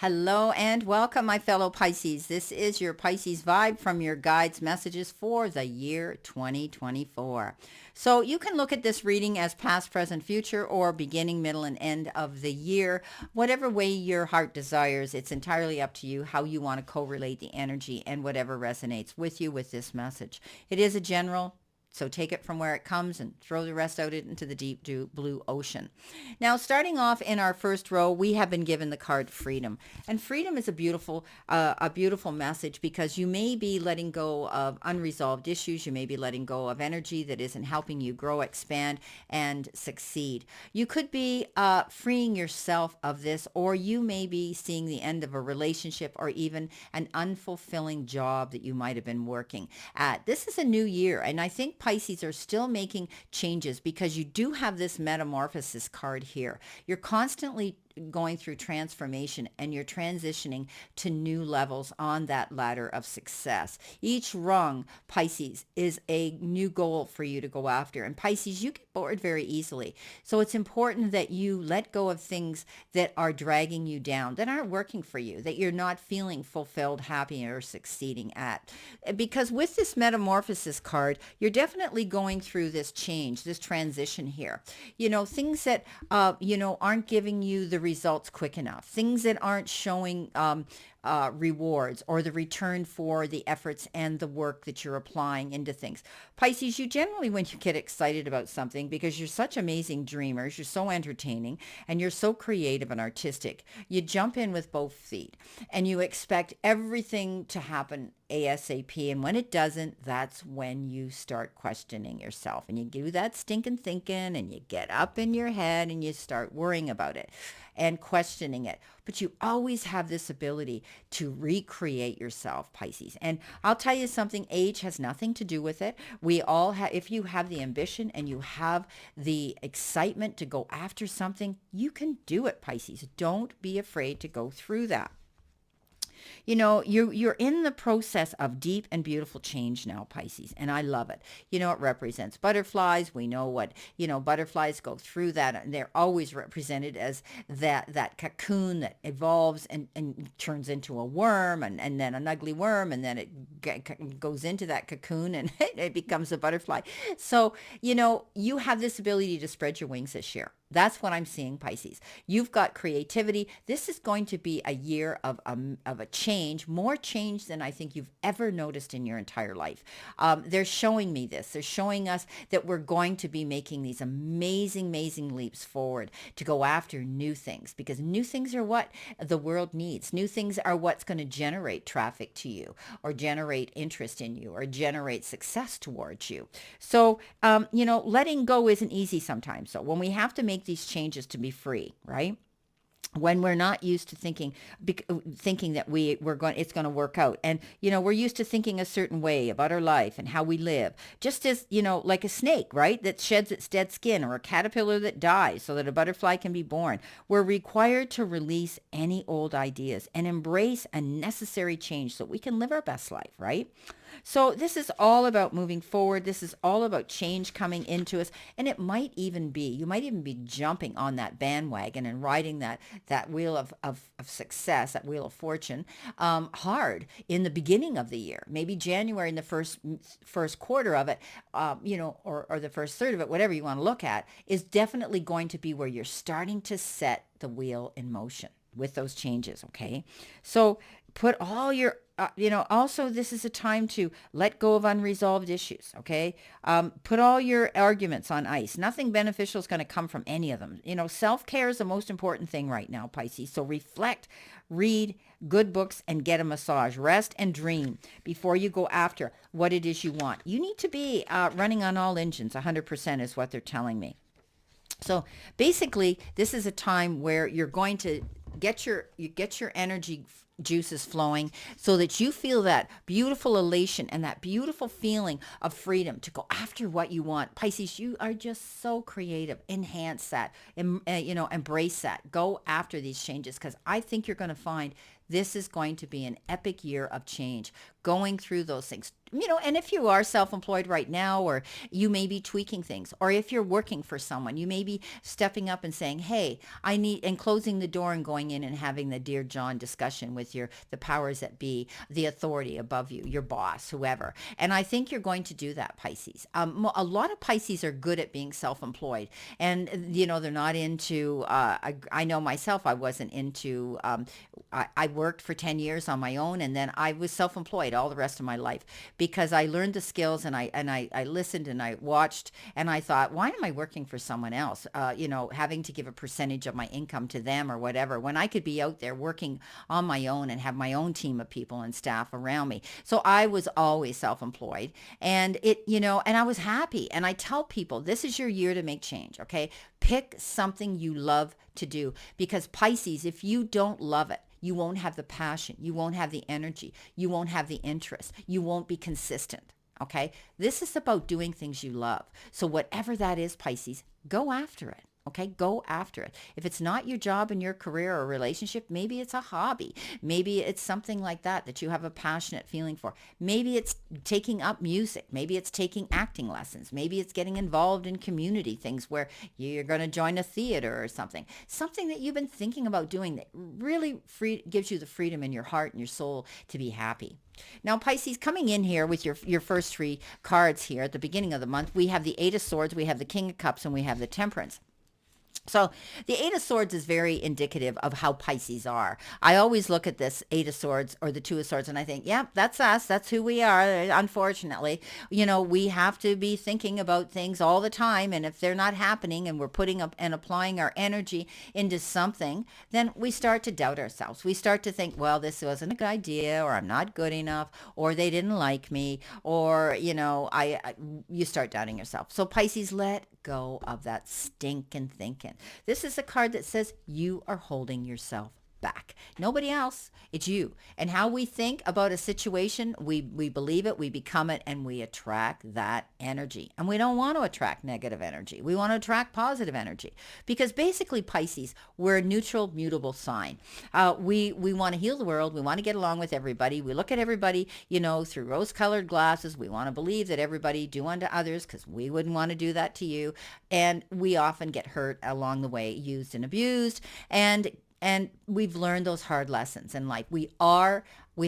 Hello and welcome, my fellow Pisces. This is your Pisces vibe from your guides messages for the year 2024. So you can look at this reading as past, present, future, or beginning, middle, and end of the year. Whatever way your heart desires, it's entirely up to you how you want to correlate the energy and whatever resonates with you with this message. It is a general, so take it from where it comes and throw the rest out into the deep blue ocean. Now, starting off in our first row, we have been given the card Freedom. And freedom is a beautiful message because you may be letting go of unresolved issues. You may be letting go of energy that isn't helping you grow, expand, and succeed. You could be freeing yourself of this, or you may be seeing the end of a relationship or even an unfulfilling job that you might have been working at. This is a new year, and I think Pisces are still making changes because you do have this Metamorphosis card here. You're constantly going through transformation and you're transitioning to new levels on that ladder of success. Each rung, Pisces, is a new goal for you to go after. And Pisces, you get bored very easily. So it's important that you let go of things that are dragging you down, that aren't working for you, that you're not feeling fulfilled, happy, or succeeding at. Because with this Metamorphosis card, you're definitely going through this change, this transition here. You know, things that, aren't giving you the results quick enough, things that aren't showing rewards or the return for the efforts and the work that you're applying into things. Pisces, you generally, when you get excited about something, because you're such amazing dreamers, you're so entertaining, and you're so creative and artistic, you jump in with both feet and you expect everything to happen ASAP. And when it doesn't, that's when you start questioning yourself and you do that stinking thinking and you get up in your head and you start worrying about it and questioning it. But you always have this ability to recreate yourself, Pisces. And I'll tell you something, age has nothing to do with it. We all have, if you have the ambition and you have the excitement to go after something, you can do it, Pisces. Don't be afraid to go through that. You know, you're in the process of deep and beautiful change now, Pisces, and I love it. You know, it represents butterflies. We know what, butterflies go through that, and they're always represented as that cocoon that evolves and turns into a worm, and then an ugly worm, and then it goes into that cocoon, and it becomes a butterfly. So, you have this ability to spread your wings this year. That's what I'm seeing, Pisces. You've got creativity. This is going to be a year of a change, more change than I think you've ever noticed in your entire life. They're showing me this. They're showing us that we're going to be making these amazing, amazing leaps forward to go after new things, because new things are what the world needs. New things are what's going to generate traffic to you or generate interest in you or generate success towards you. So, letting go isn't easy sometimes. So when we have to make these changes to be free, right? When we're not used to thinking that it's going to work out, and we're used to thinking a certain way about our life and how we live, just as like a snake, right, that sheds its dead skin, or a caterpillar that dies so that a butterfly can be born. We're required to release any old ideas and embrace a necessary change so we can live our best life, right? So this is all about moving forward. This is all about change coming into us. And you might even be jumping on that bandwagon and riding that wheel of success, that wheel of fortune, hard in the beginning of the year. Maybe January in the first quarter of it, or the first third of it, whatever you want to look at, is definitely going to be where you're starting to set the wheel in motion with those changes, okay? So put all your also, this is a time to let go of unresolved issues, okay? Put all your arguments on ice. Nothing beneficial is going to come from any of them. Self-care is the most important thing right now, Pisces. So reflect, read good books, and get a massage. Rest and dream before you go after what it is you want. You need to be running on all engines, 100% is what they're telling me. So basically, this is a time where you're going to get your energy juices flowing so that you feel that beautiful elation and that beautiful feeling of freedom to go after what you want. Pisces, you are just so creative. Enhance that, embrace that. Go after these changes, because I think you're going to find this is going to be an epic year of change, going through those things. And if you are self-employed right now, or you may be tweaking things, or if you're working for someone, you may be stepping up and saying, hey, I need, and closing the door and going in and having the Dear John discussion with the powers that be, the authority above you, your boss, whoever. And I think you're going to do that, Pisces. A lot of Pisces are good at being self-employed, and, they're not into, I know myself, I wasn't into, I worked for 10 years on my own, and then I was self-employed all the rest of my life, because I learned the skills, and I listened and I watched, and I thought, why am I working for someone else? Having to give a percentage of my income to them or whatever, when I could be out there working on my own and have my own team of people and staff around me. So I was always self-employed, and and I was happy. And I tell people, this is your year to make change. Okay. Pick something you love to do, because Pisces, if you don't love it, you won't have the passion. You won't have the energy. You won't have the interest. You won't be consistent. Okay. This is about doing things you love. So whatever that is, Pisces, go after it. Okay, go after it. If it's not your job and your career or relationship, maybe it's a hobby. Maybe it's something like that you have a passionate feeling for. Maybe it's taking up music. Maybe it's taking acting lessons. Maybe it's getting involved in community things where you're going to join a theater or something. Something that you've been thinking about doing that really gives you the freedom in your heart and your soul to be happy. Now, Pisces, coming in here with your first three cards here at the beginning of the month, we have the Eight of Swords, we have the King of Cups, and we have the Temperance. So the Eight of Swords is very indicative of how Pisces are. I always look at this Eight of Swords or the Two of Swords and I think, yeah, that's us. That's who we are. Unfortunately, we have to be thinking about things all the time. And if they're not happening and we're putting up and applying our energy into something, then we start to doubt ourselves. We start to think, well, this wasn't a good idea, or I'm not good enough, or they didn't like me, or, you start doubting yourself. So Pisces, let go of that stinking thinking. This is a card that says you are holding yourself back. Nobody else. It's you. And how we think about a situation, we believe it, we become it, and we attract that energy. And we don't want to attract negative energy. We want to attract positive energy, because basically, Pisces, we're a neutral, mutable sign. We want to heal the world. We want to get along with everybody. We look at everybody, through rose-colored glasses. We want to believe that everybody do unto others, because we wouldn't want to do that to you. And we often get hurt along the way, used and abused. And we've learned those hard lessons in life. We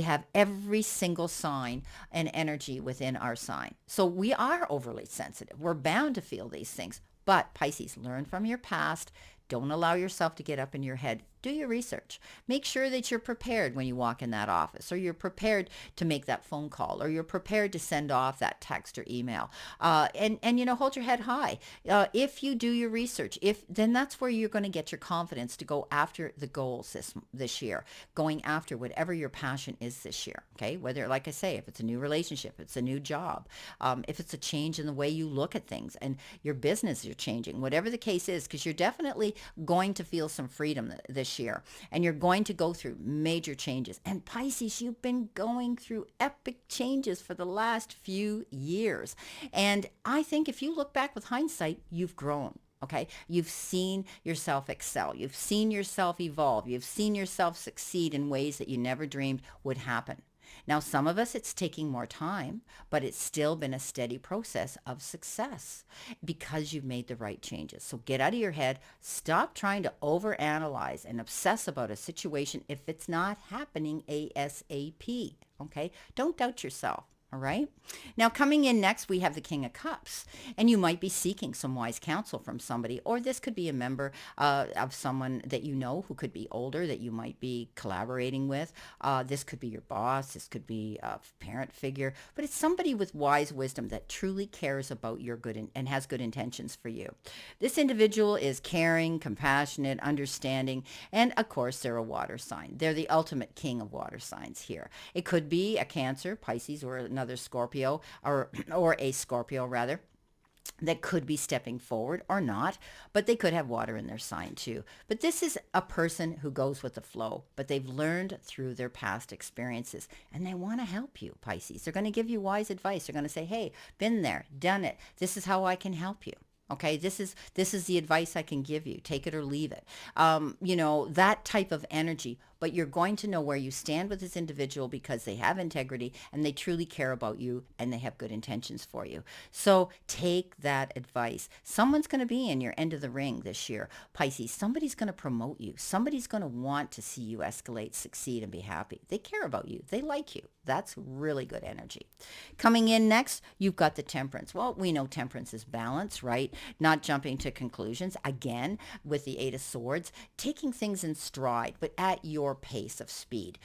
have every single sign and energy within our sign. So we are overly sensitive. We're bound to feel these things. But Pisces, learn from your past. Don't allow yourself to get up in your head. Do your research. Make sure that you're prepared when you walk in that office, or you're prepared to make that phone call, or you're prepared to send off that text or email. And hold your head high. If you do your research, then that's where you're going to get your confidence to go after the goals this year, going after whatever your passion is this year. Okay, whether, like I say, if it's a new relationship, it's a new job, if it's a change in the way you look at things, and your business you're changing, whatever the case is, because you're definitely going to feel some freedom this year, and you're going to go through major changes. And Pisces, you've been going through epic changes for the last few years. And I think if you look back with hindsight, you've grown. Okay. You've seen yourself excel. You've seen yourself evolve. You've seen yourself succeed in ways that you never dreamed would happen. Now, some of us, it's taking more time, but it's still been a steady process of success because you've made the right changes. So get out of your head. Stop trying to overanalyze and obsess about a situation if it's not happening ASAP. Okay? Don't doubt yourself. All right. Now, coming in next, we have the King of Cups, and you might be seeking some wise counsel from somebody, or this could be a member of someone that you know who could be older that you might be collaborating with. This could be your boss. This could be a parent figure, but it's somebody with wise wisdom that truly cares about your good and has good intentions for you. This individual is caring, compassionate, understanding, and of course, they're a water sign. They're the ultimate king of water signs here. It could be a Cancer, Pisces, or another Scorpio, or a Scorpio rather. that could be stepping forward or not, but they could have water in their sign too. But this is a person who goes with the flow, but they've learned through their past experiences and they want to help you, Pisces. They're going to give you wise advice. They're going to say, hey, been there, done it. This is how I can help you. Okay, this is the advice I can give you. Take it or leave it. That type of energy. But you're going to know where you stand with this individual because they have integrity and they truly care about you and they have good intentions for you. So take that advice. Someone's going to be in your end of the ring this year, Pisces. Somebody's going to promote you. Somebody's going to want to see you escalate, succeed, and be happy. They care about you. They like you. That's really good energy. Coming in next, you've got the Temperance. Well, we know Temperance is balance, right? Not jumping to conclusions. Again, with the Eight of Swords, taking things in stride, but at your pace of speed.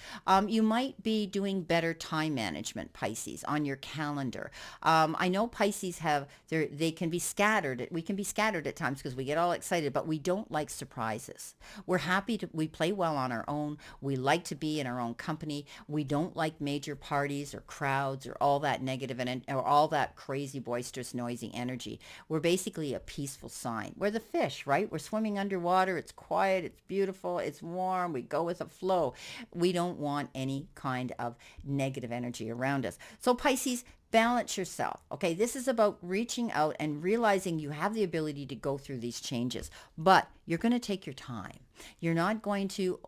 You might be doing better time management, Pisces, on your calendar. I know Pisces they can be scattered. We can be scattered at times because we get all excited, but we don't like surprises. We play well on our own. We like to be in our own company. We don't like major parties or crowds or all that negative or all that crazy, boisterous, noisy energy. We're basically a peaceful sign. We're the fish, right? We're swimming underwater. It's quiet. It's beautiful. It's warm. We go with a flow. We don't want any kind of negative energy around us. So Pisces, balance yourself. Okay, this is about reaching out and realizing you have the ability to go through these changes, but you're going to take your time. You're not going to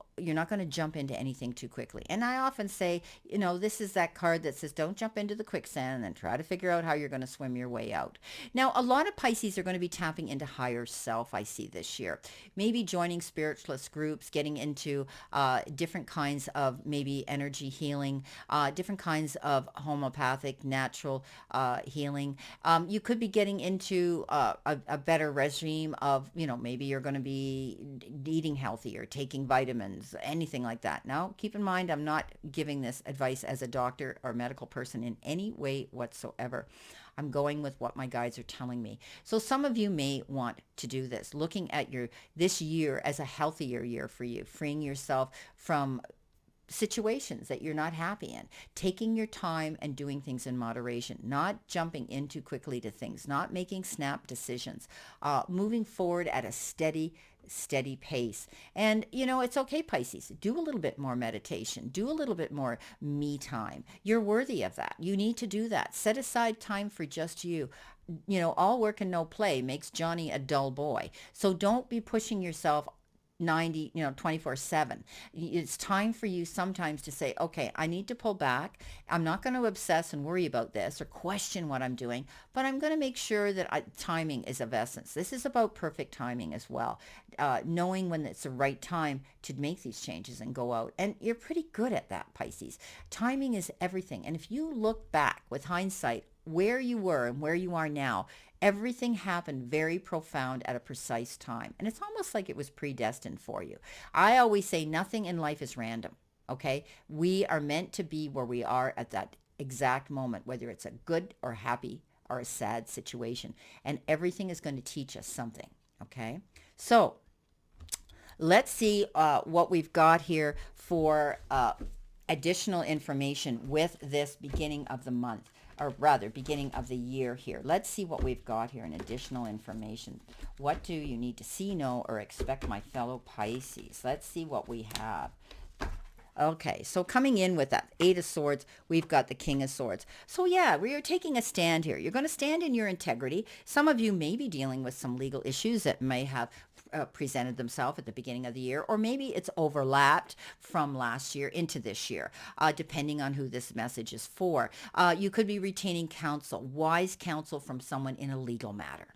jump into anything too quickly. And I often say, this is that card that says don't jump into the quicksand and try to figure out how you're going to swim your way out. Now, a lot of Pisces are going to be tapping into higher self, I see this year. Maybe joining spiritualist groups, getting into different kinds of maybe energy healing, different kinds of homeopathic, natural healing. You could be getting into a better regime of, maybe you're going to be eating healthier, taking vitamins, anything like that. Now, keep in mind, I'm not giving this advice as a doctor or medical person in any way whatsoever. I'm going with what my guides are telling me. So some of you may want to do this, looking at this year as a healthier year for you, freeing yourself from situations that you're not happy in, taking your time and doing things in moderation, not jumping in too quickly to things, not making snap decisions, moving forward at a steady pace. And it's okay, Pisces, do a little bit more meditation, do a little bit more me time. You're worthy of that. You need to do that. Set aside time for just you. All work and no play makes Johnny a dull boy. So don't be pushing yourself 24/7. It's time for you sometimes to say, okay, I need to pull back. I'm not going to obsess and worry about this or question what I'm doing, but I'm going to make sure that timing is of essence. This is about perfect timing as well. Knowing when it's the right time to make these changes and go out. And you're pretty good at that, Pisces. Timing is everything. And if you look back with hindsight, where you were and where you are now, everything happened very profound at a precise time. And it's almost like it was predestined for you. I always say nothing in life is random, okay? We are meant to be where we are at that exact moment, whether it's a good or happy or a sad situation. And everything is going to teach us something, okay? So let's see what we've got here for additional information with this beginning of the month, or rather beginning of the year here. Let's see what we've got here in additional information. What do you need to see, know, or expect, my fellow Pisces? Let's see what we have. Okay, so coming in with that Eight of Swords, we've got the King of Swords. So yeah, we are taking a stand here. You're going to stand in your integrity. Some of you may be dealing with some legal issues that may have presented themselves at the beginning of the year, or maybe it's overlapped from last year into this year, depending on who this message is for. You could be retaining counsel, wise counsel from someone in a legal matter.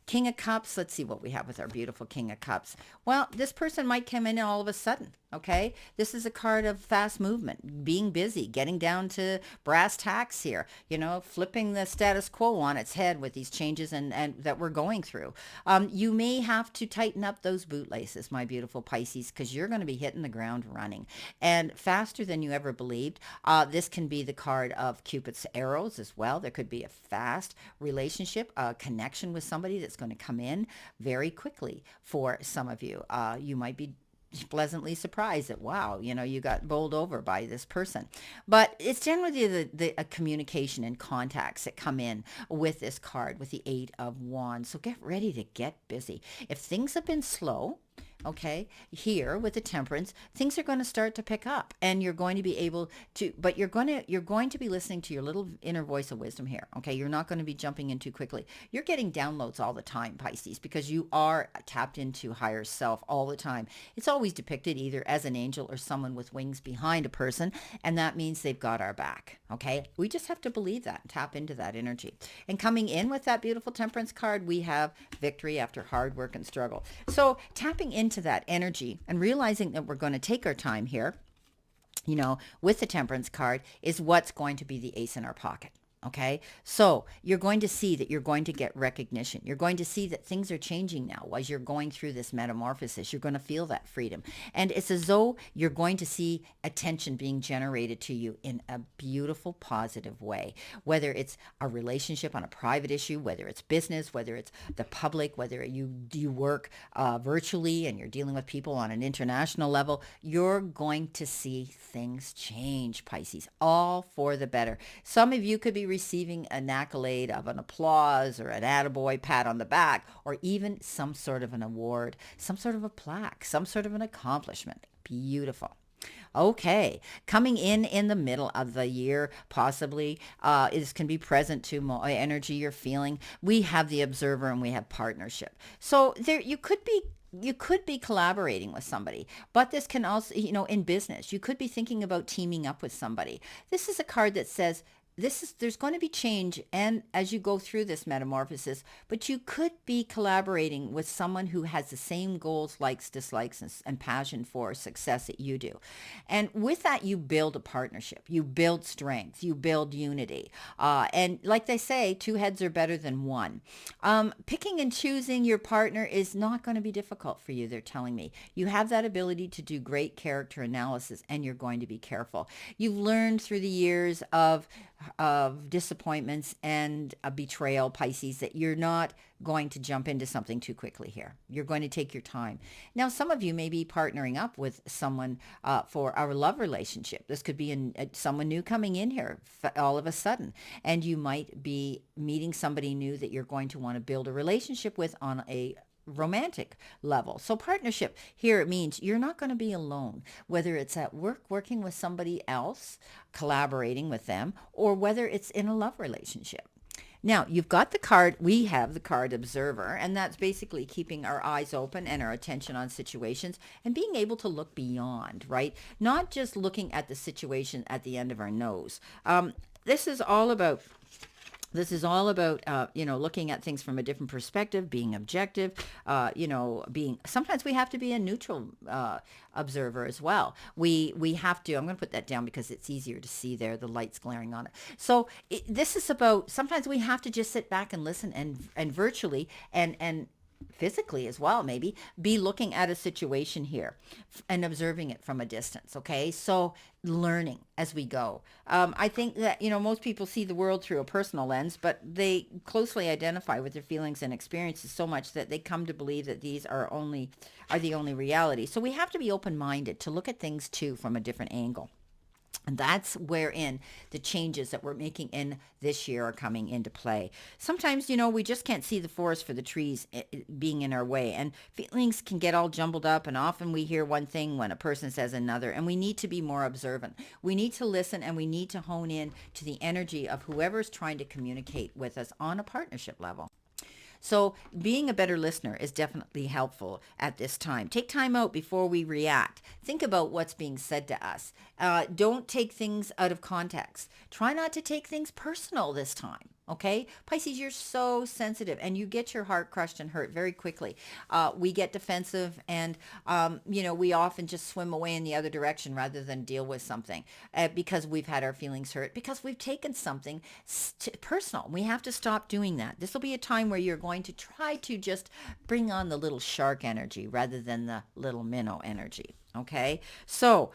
King of Cups, let's see what we have with our beautiful King of Cups. Well, this person might come in all of a sudden, okay? This is a card of fast movement, being busy, getting down to brass tacks here, flipping the status quo on its head with these changes and that we're going through. You may have to tighten up those bootlaces, my beautiful Pisces, because you're going to be hitting the ground running and faster than you ever believed. This can be the card of Cupid's arrows as well. There could be a fast relationship, a connection with somebody that's going to come in very quickly for some of you. You might be pleasantly surprised that, wow, you got bowled over by this person. But it's generally the communication and contacts that come in with this card, with the Eight of Wands. So get ready to get busy. If things have been slow, okay, here with the Temperance, things are going to start to pick up, and you're going to be able to, but you're going to be listening to your little inner voice of wisdom here. Okay, you're not going to be jumping in too quickly. You're getting downloads all the time, Pisces, because you are tapped into higher self all the time. It's always depicted either as an angel or someone with wings behind a person, and that means they've got our back. Okay, we just have to believe that and tap into that energy. And coming in with that beautiful Temperance card, we have victory after hard work and struggle. So tapping into that energy and realizing that we're going to take our time here, with the Temperance card, is what's going to be the ace in our pocket. Okay, so you're going to see that you're going to get recognition. You're going to see that things are changing now as you're going through this metamorphosis. You're going to feel that freedom. And it's as though you're going to see attention being generated to you in a beautiful, positive way. Whether it's a relationship on a private issue, whether it's business, whether it's the public, whether you work virtually and you're dealing with people on an international level, you're going to see things change, Pisces, all for the better. Some of you could be receiving an accolade of an applause or an attaboy pat on the back, or even some sort of an award, some sort of a plaque, some sort of an accomplishment. Beautiful. Okay, coming in the middle of the year, possibly, is can be present to more energy you're feeling. We have the Observer and we have partnership. So there you could be collaborating with somebody, but this can also, in business, you could be thinking about teaming up with somebody. This is a card that says, there's going to be change, and as you go through this metamorphosis, but you could be collaborating with someone who has the same goals, likes, dislikes, and passion for success that you do. And with that, you build a partnership, you build strength, you build unity. And like they say, two heads are better than one. Picking and choosing your partner is not going to be difficult for you, they're telling me. You have that ability to do great character analysis, and you're going to be careful. You've learned through the years of disappointments and a betrayal, Pisces, that you're not going to jump into something too quickly here. You're going to take your time. Now, some of you may be partnering up with someone for our love relationship. This could be someone new coming in here all of a sudden, and you might be meeting somebody new that you're going to want to build a relationship with on a romantic level. So partnership here, it means you're not going to be alone, whether it's at work, working with somebody else, collaborating with them, or whether it's in a love relationship. Now, you've got the card, we have the card Observer, and that's basically keeping our eyes open and our attention on situations and being able to look beyond, right? Not just looking at the situation at the end of our nose. This is all about looking at things from a different perspective, being objective, sometimes we have to be a neutral observer as well. We have to, I'm going to put that down because it's easier to see there, the light's glaring on it. So this is about, sometimes we have to just sit back and listen and virtually and physically as well, maybe be looking at a situation here and observing it from a distance. Okay, so learning as we go. I think that most people see the world through a personal lens, but they closely identify with their feelings and experiences so much that they come to believe that these are the only reality. So we have to be open-minded to look at things too from a different angle. And that's wherein the changes that we're making in this year are coming into play. Sometimes, we just can't see the forest for the trees being in our way. And feelings can get all jumbled up. And often we hear one thing when a person says another. And we need to be more observant. We need to listen, and we need to hone in to the energy of whoever's trying to communicate with us on a partnership level. So being a better listener is definitely helpful at this time. Take time out before we react. Think about what's being said to us. Don't take things out of context. Try not to take things personal this time. Okay, Pisces, you're so sensitive and you get your heart crushed and hurt very quickly. We get defensive and, we often just swim away in the other direction rather than deal with something because we've had our feelings hurt, because we've taken something personal. We have to stop doing that. This will be a time where you're going to try to just bring on the little shark energy rather than the little minnow energy. Okay, so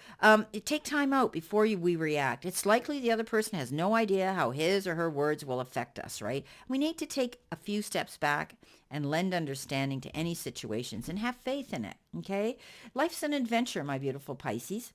take time out before we react. It's likely the other person has no idea how his or her words will affect us, right? We need to take a few steps back and lend understanding to any situations and have faith in it, okay? Life's an adventure, my beautiful Pisces.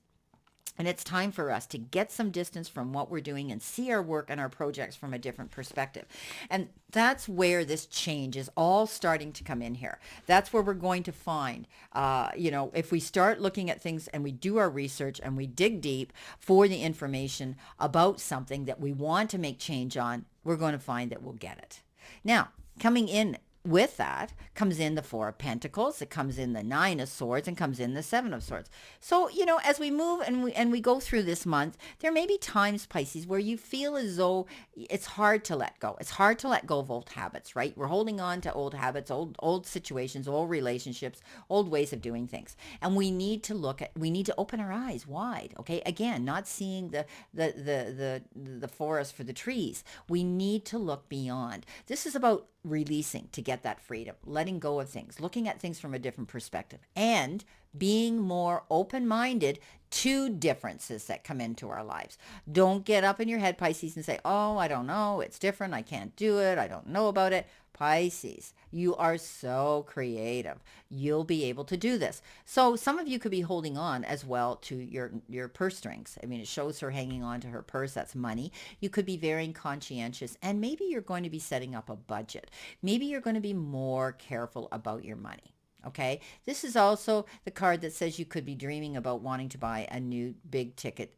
And it's time for us to get some distance from what we're doing and see our work and our projects from a different perspective. And that's where this change is all starting to come in here. That's where we're going to find, if we start looking at things and we do our research and we dig deep for the information about something that we want to make change on, we're going to find that we'll get it. Now, coming in with that comes in the Four of Pentacles, it comes in the Nine of Swords, and comes in the Seven of Swords. So, as we move and we go through this month, there may be times, Pisces, where you feel as though it's hard to let go. It's hard to let go of old habits, right? We're holding on to old habits, old situations, old relationships, old ways of doing things. And we need to open our eyes wide, okay? Again, not seeing the forest for the trees. We need to look beyond. This is about releasing to get that freedom, letting go of things, looking at things from a different perspective, and being more open-minded to differences that come into our lives. Don't get up in your head, Pisces, and say, oh, I don't know, it's different, I can't do it, I don't know about it. Pisces, you are so creative. You'll be able to do this. So some of you could be holding on as well to your purse strings. I mean, it shows her hanging on to her purse. That's money. You could be very conscientious, and maybe you're going to be setting up a budget. Maybe you're going to be more careful about your money. Okay, this is also the card that says you could be dreaming about wanting to buy a new big ticket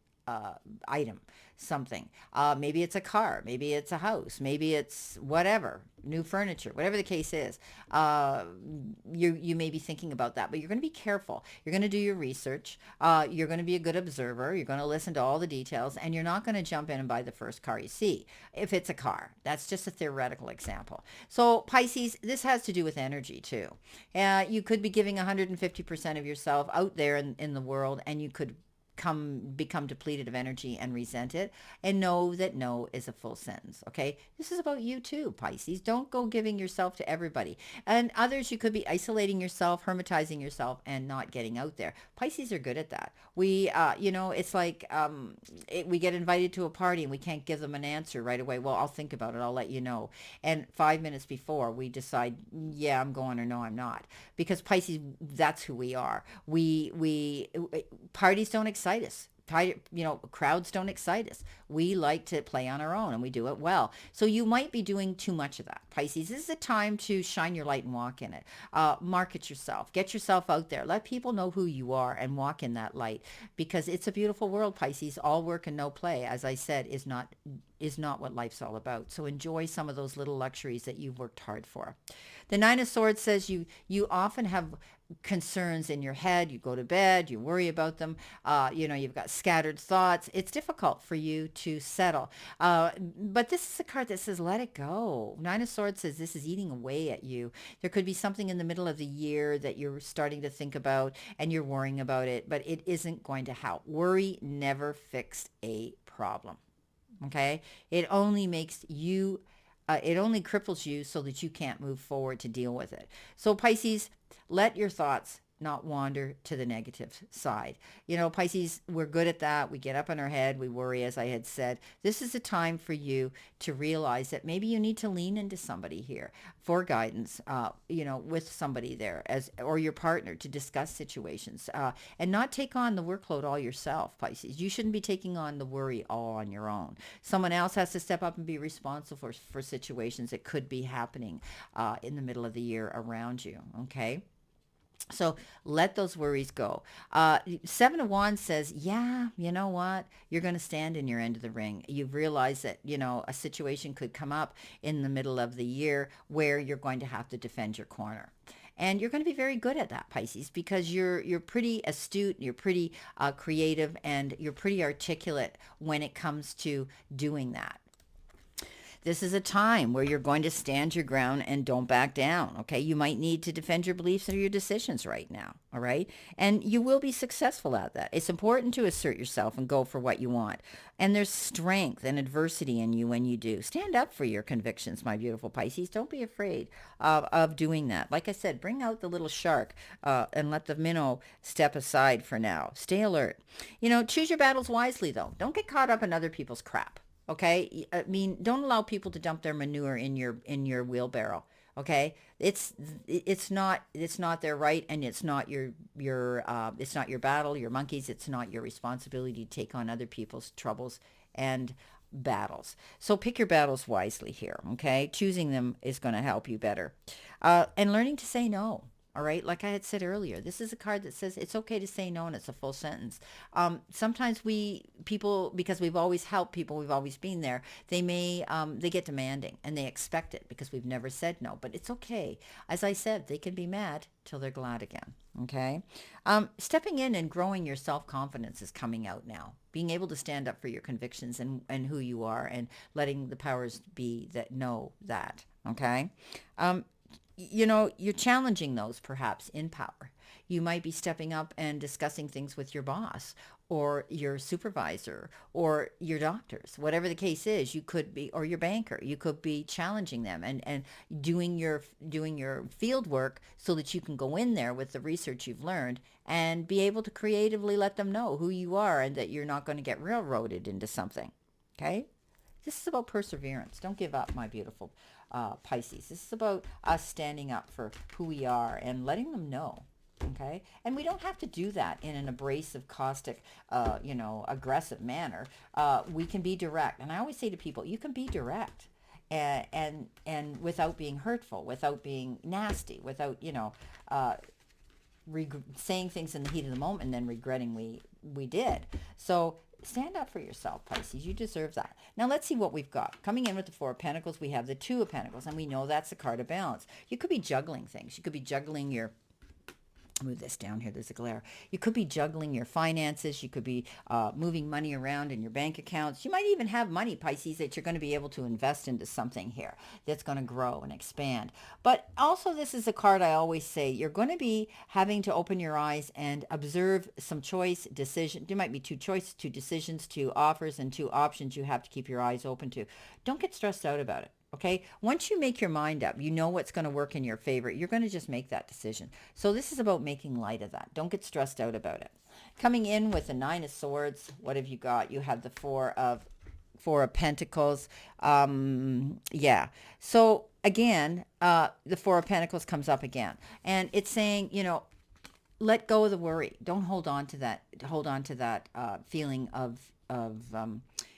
item, something. Maybe it's a car, maybe it's a house, maybe it's whatever, new furniture, whatever the case is. You may be thinking about that, but you're going to be careful. You're going to do your research. You're going to be a good observer. You're going to listen to all the details, and you're not going to jump in and buy the first car you see. If it's a car, that's just a theoretical example. So Pisces, this has to do with energy too. You could be giving 150% of yourself out there in the world, and you could become depleted of energy and resent it, and know that no is a full sentence. Okay, this is about you too, Pisces. Don't go giving yourself to everybody. And others, you could be isolating yourself, hermetizing yourself, and not getting out there. Pisces are good at that. We it's like we get invited to a party and we can't give them an answer right away. Well, I'll think about it, I'll let you know. And 5 minutes before, we decide, yeah, I'm going, or no, I'm not. Because Pisces, that's who we are. We parties don't excite us. Crowds don't excite us. We like to play on our own, and we do it well. So you might be doing too much of that. Pisces, this is a time to shine your light and walk in it. Market yourself. Get yourself out there. Let people know who you are and walk in that light, because it's a beautiful world, Pisces. All work and no play, as I said, is not what life's all about. So enjoy some of those little luxuries that you've worked hard for. The Nine of Swords says you often have concerns in your head. You go to bed, you worry about them. You've got scattered thoughts. It's difficult for you to settle. But this is a card that says, let it go. Nine of Swords says this is eating away at you. There could be something in the middle of the year that you're starting to think about and you're worrying about it, but it isn't going to help. Worry never fixed a problem. Okay? It only makes you it only cripples you so that you can't move forward to deal with it. So Pisces, let your thoughts not wander to the negative side. Pisces, we're good at that. We get up in our head. We worry, as I had said. This is a time for you to realize that maybe you need to lean into somebody here for guidance, with somebody there or your partner to discuss situations, and not take on the workload all yourself, Pisces. You shouldn't be taking on the worry all on your own. Someone else has to step up and be responsible for situations that could be happening in the middle of the year around you, okay? So let those worries go. Seven of Wands says, yeah, you know what? You're going to stand in your end of the ring. You've realized that, a situation could come up in the middle of the year where you're going to have to defend your corner. And you're going to be very good at that, Pisces, because you're pretty astute, you're pretty creative, and you're pretty articulate when it comes to doing that. This is a time where you're going to stand your ground and don't back down, okay? You might need to defend your beliefs or your decisions right now, all right? And you will be successful at that. It's important to assert yourself and go for what you want. And there's strength and adversity in you when you do. Stand up for your convictions, my beautiful Pisces. Don't be afraid of doing that. Like I said, bring out the little shark and let the minnow step aside for now. Stay alert. Choose your battles wisely, though. Don't get caught up in other people's crap. Okay, I mean, don't allow people to dump their manure in your wheelbarrow. Okay, it's not their right, and it's not it's not your battle, your monkeys. It's not your responsibility to take on other people's troubles and battles. So pick your battles wisely here. Okay, choosing them is going to help you better, and learning to say no. All right, like I had said earlier, this is a card that says it's okay to say no, and it's a full sentence. Sometimes people, because we've always helped people, we've always been there, they get demanding and they expect it because we've never said no. But it's okay. As I said, they can be mad till they're glad again. Okay, stepping in and growing your self-confidence is coming out now. Being able to stand up for your convictions and who you are, and letting the powers be that know that. Okay. Um, you're challenging those perhaps in power. You might be stepping up and discussing things with your boss or your supervisor or your doctors, whatever the case is. You could be, or your banker, you could be challenging them and doing your field work so that you can go in there with the research you've learned and be able to creatively let them know who you are and that you're not going to get railroaded into something. Okay? This is about perseverance. Don't give up, my beautiful Pisces. This is about us standing up for who we are and letting them know. Okay, and we don't have to do that in an abrasive, caustic, aggressive manner. We can be direct, and I always say to people, you can be direct, and without being hurtful, without being nasty, without saying things in the heat of the moment and then regretting we did. So stand up for yourself, Pisces. You deserve that. Now let's see what we've got. Coming in with the Four of Pentacles, we have the Two of Pentacles, and we know that's the card of balance. You could be juggling things. You could be juggling your move this down here. There's a glare. You could be juggling your finances. You could be moving money around in your bank accounts. You might even have money, Pisces, that you're going to be able to invest into something here that's going to grow and expand. But also, this is a card I always say you're going to be having to open your eyes and observe some choice, decision. There might be two choices, two decisions, two offers, and two options you have to keep your eyes open to. Don't get stressed out about it. Okay, once you make your mind up, you know what's going to work in your favor. You're going to just make that decision. So this is about making light of that. Don't get stressed out about it. Coming in with the Nine of Swords, what have you got? You have the Four of Pentacles. Yeah. So again, the Four of Pentacles comes up again, and it's saying, let go of the worry. Don't hold on to that. Hold on to that feeling of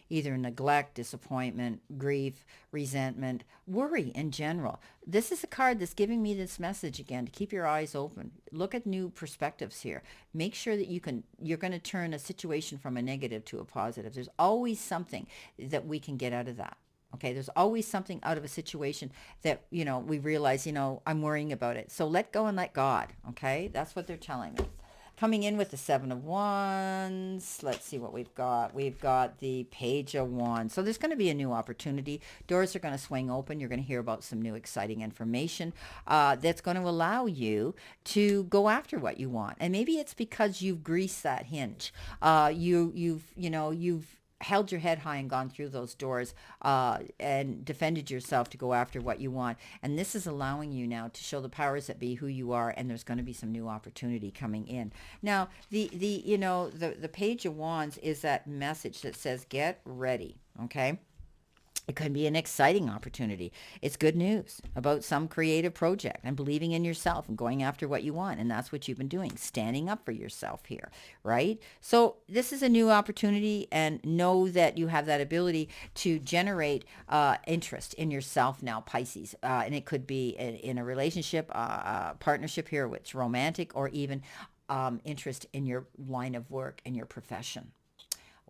either neglect, disappointment, grief, resentment, worry in general. This is a card that's giving me this message again to keep your eyes open. Look at new perspectives here. Make sure that you're going to turn a situation from a negative to a positive. There's always something that we can get out of that. Okay, there's always something out of a situation that, we realize, I'm worrying about it. So let go and let God. Okay, that's what they're telling me. Coming in with the Seven of Wands, let's see what we've got. We've got the Page of Wands. So there's going to be a new opportunity. Doors are going to swing open. You're going to hear about some new exciting information that's going to allow you to go after what you want. And maybe it's because you've greased that hinge. You've held your head high and gone through those doors and defended yourself to go after what you want. And this is allowing you now to show the powers that be who you are, and there's going to be some new opportunity coming in. Now, the Page of Wands is that message that says, get ready, okay? It could be an exciting opportunity. It's good news about some creative project and believing in yourself and going after what you want. And that's what you've been doing, standing up for yourself here, right? So this is a new opportunity, and know that you have that ability to generate interest in yourself now, Pisces. And it could be in a relationship, partnership here, which is romantic, or even interest in your line of work and your profession.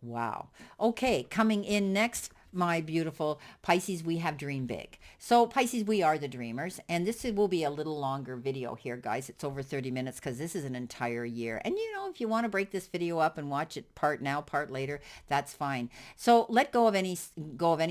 Wow. Okay, coming in next, my beautiful Pisces, we have Dream Big. So Pisces, we are the dreamers, and this will be a little longer video here, guys. It's over 30 minutes because this is an entire year. And if you want to break this video up and watch it part now, part later, that's fine. So let go of any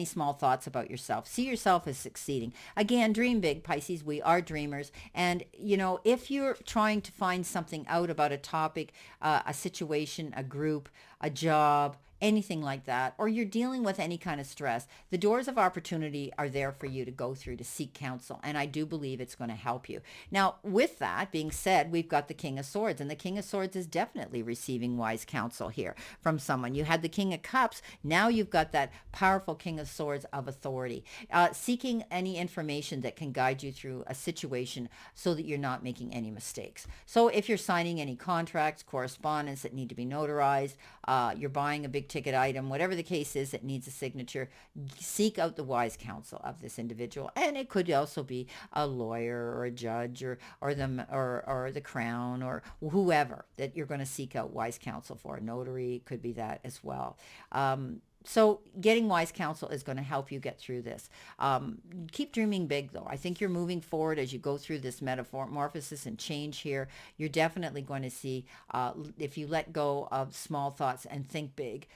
small thoughts about yourself. See yourself as succeeding. Again, dream big, Pisces. We are dreamers. And if you're trying to find something out about a topic, a situation, a group, a job, anything like that, or you're dealing with any kind of stress, the doors of opportunity are there for you to go through to seek counsel. And I do believe it's going to help you. Now, with that being said, we've got the King of Swords, and the King of Swords is definitely receiving wise counsel here from someone. You had the King of Cups. Now you've got that powerful King of Swords of authority, seeking any information that can guide you through a situation so that you're not making any mistakes. So if you're signing any contracts, correspondence that need to be notarized, you're buying a big ticket item, whatever the case is that needs a signature, seek out the wise counsel of this individual. And it could also be a lawyer or a judge or the crown or whoever that you're going to seek out wise counsel for. A notary could be that as well. So getting wise counsel is going to help you get through this. Keep dreaming big, though. I think you're moving forward as you go through this metamorphosis and change here. You're definitely going to see, if you let go of small thoughts and think big,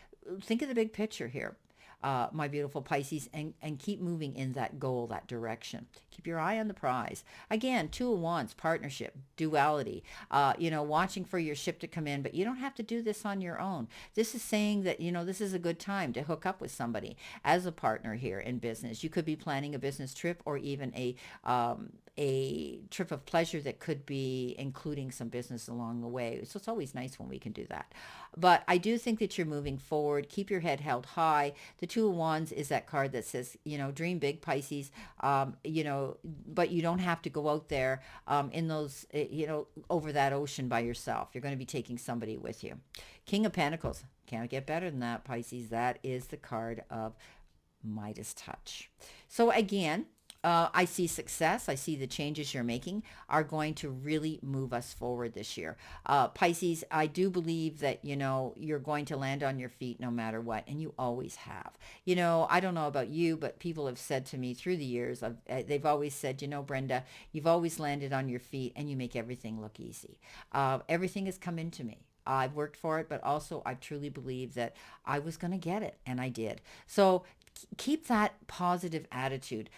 think of the big picture here. My beautiful Pisces, and keep moving in that goal, that direction. Keep your eye on the prize. Again, Two of Wands, partnership, duality, watching for your ship to come in, but you don't have to do this on your own. This is saying that, this is a good time to hook up with somebody as a partner here in business. You could be planning a business trip or even a trip of pleasure that could be including some business along the way. So it's always nice when we can do that. But I do think that you're moving forward. Keep your head held high. The Two of Wands is that card that says, dream big, Pisces, but you don't have to go out there in those, over that ocean by yourself. You're going to be taking somebody with you. King of Pentacles. Can't get better than that, Pisces. That is the card of Midas touch. So again, I see success. I see the changes you're making are going to really move us forward this year. Pisces, I do believe that, you're going to land on your feet no matter what, and you always have. I don't know about you, but people have said to me through the years, they've always said, Brenda, you've always landed on your feet and you make everything look easy. Everything has come into me. I've worked for it, but also I truly believe that I was going to get it, and I did. So keep that positive attitude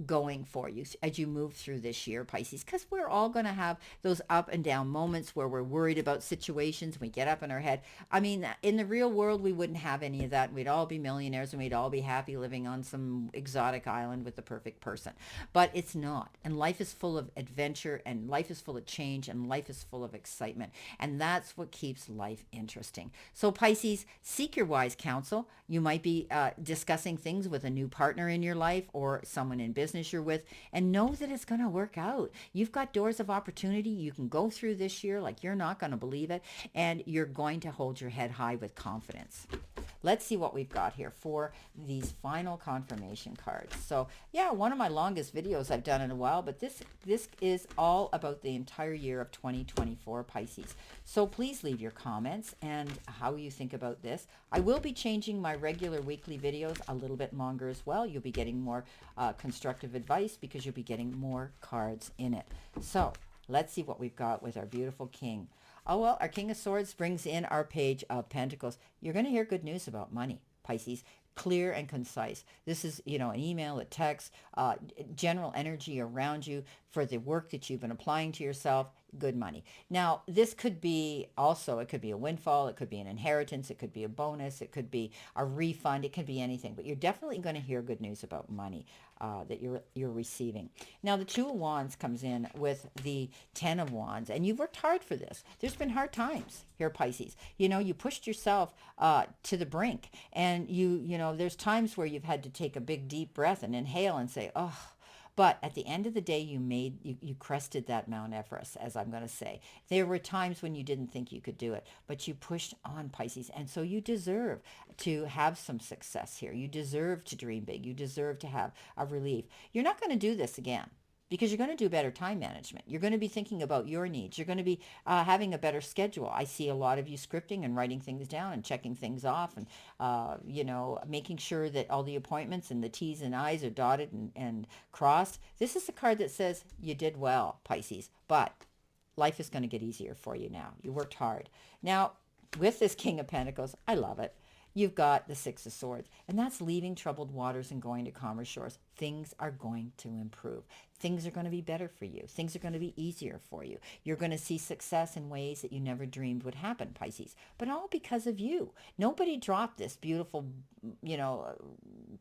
going for you as you move through this year, Pisces, because we're all going to have those up and down moments where we're worried about situations. We get up in our head. I mean, in the real world, we wouldn't have any of that. We'd all be millionaires and we'd all be happy living on some exotic island with the perfect person. But it's not. And life is full of adventure, and life is full of change, and life is full of excitement. And that's what keeps life interesting. So Pisces, seek your wise counsel. You might be discussing things with a new partner in your life or someone in business you're with, and know that it's going to work out. You've got doors of opportunity you can go through this year like you're not going to believe it, and you're going to hold your head high with confidence. Let's see what we've got here for these final confirmation cards. So yeah, one of my longest videos I've done in a while, but this is all about the entire year of 2024, Pisces. So please leave your comments and how you think about this. I will be changing my regular weekly videos a little bit longer as well. You'll be getting more constructive advice because you'll be getting more cards in it. So let's see what we've got with our beautiful king. Oh, well, our King of Swords brings in our Page of Pentacles. You're going to hear good news about money, Pisces. Clear and concise. This is, an email, a text, general energy around you for the work that you've been applying to yourself. Good money. Now, this could be also, it could be a windfall, it could be an inheritance, it could be a bonus, it could be a refund, it could be anything. But you're definitely going to hear good news about money that you're receiving. Now, the Two of Wands comes in with the Ten of Wands, and you've worked hard for this. There's been hard times here, Pisces. You pushed yourself to the brink, and there's times where you've had to take a big deep breath and inhale and say, oh. But at the end of the day, you crested that Mount Everest, as I'm going to say. There were times when you didn't think you could do it, but you pushed on, Pisces. And so you deserve to have some success here. You deserve to dream big. You deserve to have a relief. You're not going to do this again, because you're going to do better time management. You're going to be thinking about your needs. You're going to be having a better schedule. I see a lot of you scripting and writing things down and checking things off and, making sure that all the appointments and the T's and I's are dotted and crossed. This is a card that says you did well, Pisces, but life is going to get easier for you now. You worked hard. Now, with this King of Pentacles, I love it. you've got the Six of Swords, and that's leaving troubled waters and going to calmer shores. Things are going to improve. Things are going to be better for you. Things are going to be easier for you. You're going to see success in ways that you never dreamed would happen, Pisces, but all because of you. Nobody dropped this beautiful, you know,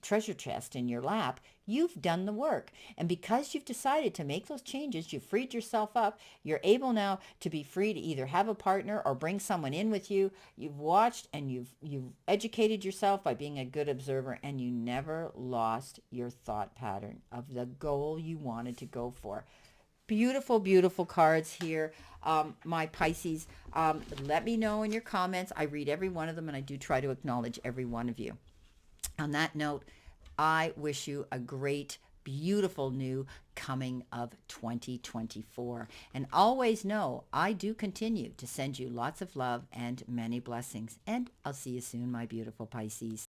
treasure chest in your lap. You've done the work. And because you've decided to make those changes, you've freed yourself up. You're able now to be free to either have a partner or bring someone in with you. You've watched and you've educated yourself by being a good observer, and you never lost your thought pattern of the goal you wanted to go for. Beautiful, beautiful cards here, my Pisces. Let me know in your comments. I read every one of them, and I do try to acknowledge every one of you. On that note, I wish you a great, beautiful new coming of 2024. And always know I do continue to send you lots of love and many blessings. And I'll see you soon, my beautiful Pisces.